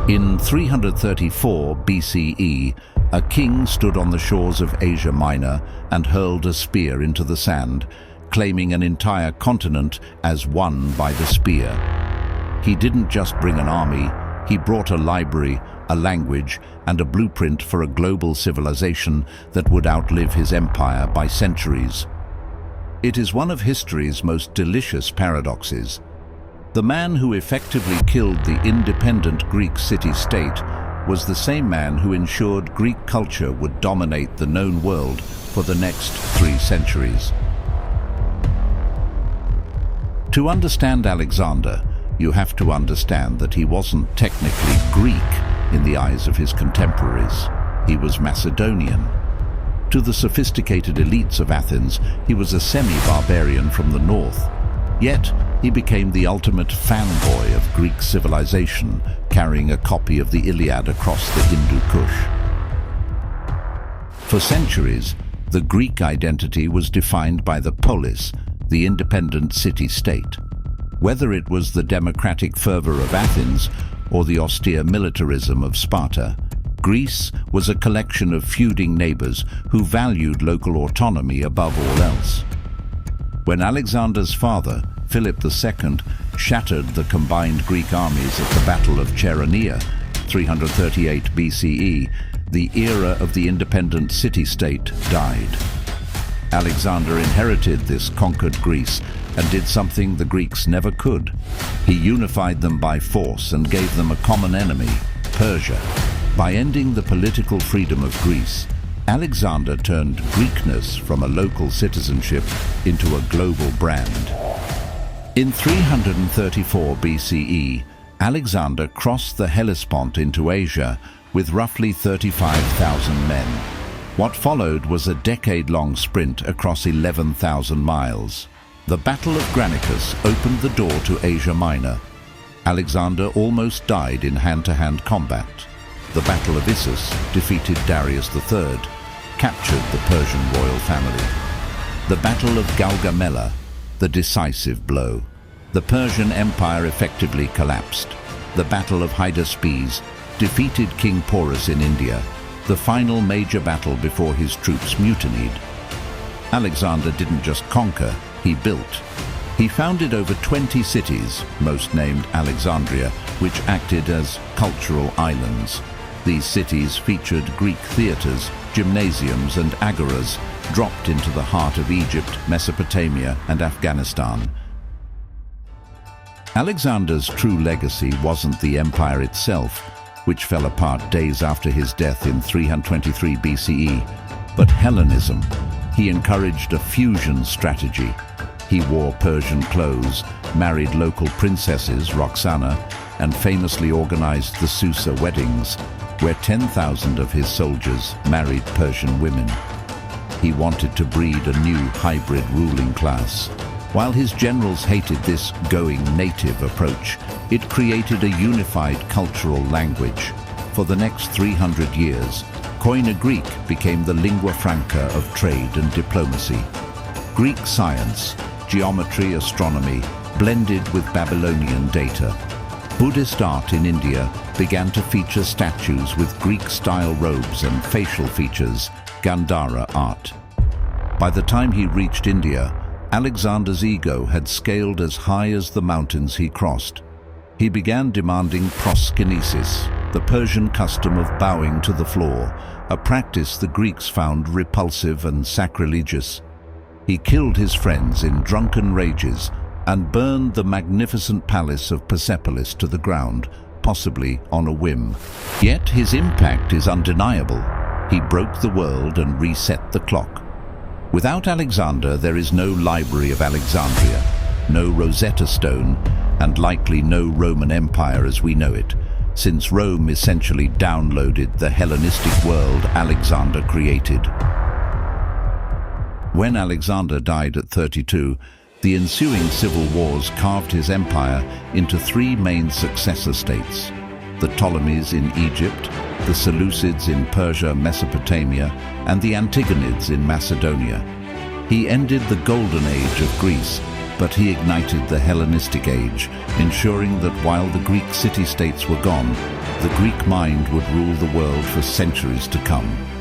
In 334 BCE, a king stood on the shores of Asia Minor and hurled a spear into the sand, claiming an entire continent as won by the spear. He didn't just bring an army, he brought a library, a language, and a blueprint for a global civilization that would outlive his empire by centuries. It is one of history's most delicious paradoxes. The man who effectively killed the independent Greek city-state was the same man who ensured Greek culture would dominate the known world for the next 3 centuries. To understand Alexander, you have to understand that he wasn't technically Greek in the eyes of his contemporaries. He was Macedonian. To the sophisticated elites of Athens, he was a semi-barbarian from the north. Yet, he became the ultimate fanboy of Greek civilization, carrying a copy of the Iliad across the Hindu Kush. For centuries, the Greek identity was defined by the polis, the independent city-state. Whether it was the democratic fervor of Athens or the austere militarism of Sparta, Greece was a collection of feuding neighbors who valued local autonomy above all else. When Alexander's father, Philip II, shattered the combined Greek armies at the Battle of Chaeronea, 338 BCE, the era of the independent city-state died. Alexander inherited this conquered Greece and did something the Greeks never could. He unified them by force and gave them a common enemy, Persia. By ending the political freedom of Greece, Alexander turned Greekness from a local citizenship into a global brand. In 334 BCE, Alexander crossed the Hellespont into Asia with roughly 35,000 men. What followed was a decade-long sprint across 11,000 miles. The Battle of Granicus opened the door to Asia Minor. Alexander almost died in hand-to-hand combat. The Battle of Issus defeated Darius III, captured the Persian royal family. The Battle of Gaugamela, the decisive blow. The Persian Empire effectively collapsed. The Battle of Hydaspes defeated King Porus in India, the final major battle before his troops mutinied. Alexander didn't just conquer, he built. He founded over 20 cities, most named Alexandria, which acted as cultural islands. These cities featured Greek theaters, gymnasiums and agoras, dropped into the heart of Egypt, Mesopotamia and Afghanistan. Alexander's true legacy wasn't the empire itself, which fell apart days after his death in 323 BCE, but Hellenism. He encouraged a fusion strategy. He wore Persian clothes, married local princesses, Roxana, and famously organized the Susa weddings, where 10,000 of his soldiers married Persian women. He wanted to breed a new hybrid ruling class. While his generals hated this going native approach, it created a unified cultural language. For the next 300 years, Koine Greek became the lingua franca of trade and diplomacy. Greek science, geometry, astronomy, blended with Babylonian data. Buddhist art in India began to feature statues with Greek-style robes and facial features, Gandhara art. By the time he reached India, Alexander's ego had scaled as high as the mountains he crossed. He began demanding proskynesis, the Persian custom of bowing to the floor, a practice the Greeks found repulsive and sacrilegious. He killed his friends in drunken rages and burned the magnificent palace of Persepolis to the ground, possibly on a whim. Yet his impact is undeniable. He broke the world and reset the clock. Without Alexander, there is no Library of Alexandria, no Rosetta Stone, and likely no Roman Empire as we know it, since Rome essentially downloaded the Hellenistic world Alexander created. When Alexander died at 32, the ensuing civil wars carved his empire into 3 main successor states: the Ptolemies in Egypt, the Seleucids in Persia, Mesopotamia, and the Antigonids in Macedonia. He ended the golden age of Greece, but he ignited the Hellenistic age, ensuring that while the Greek city-states were gone, the Greek mind would rule the world for centuries to come.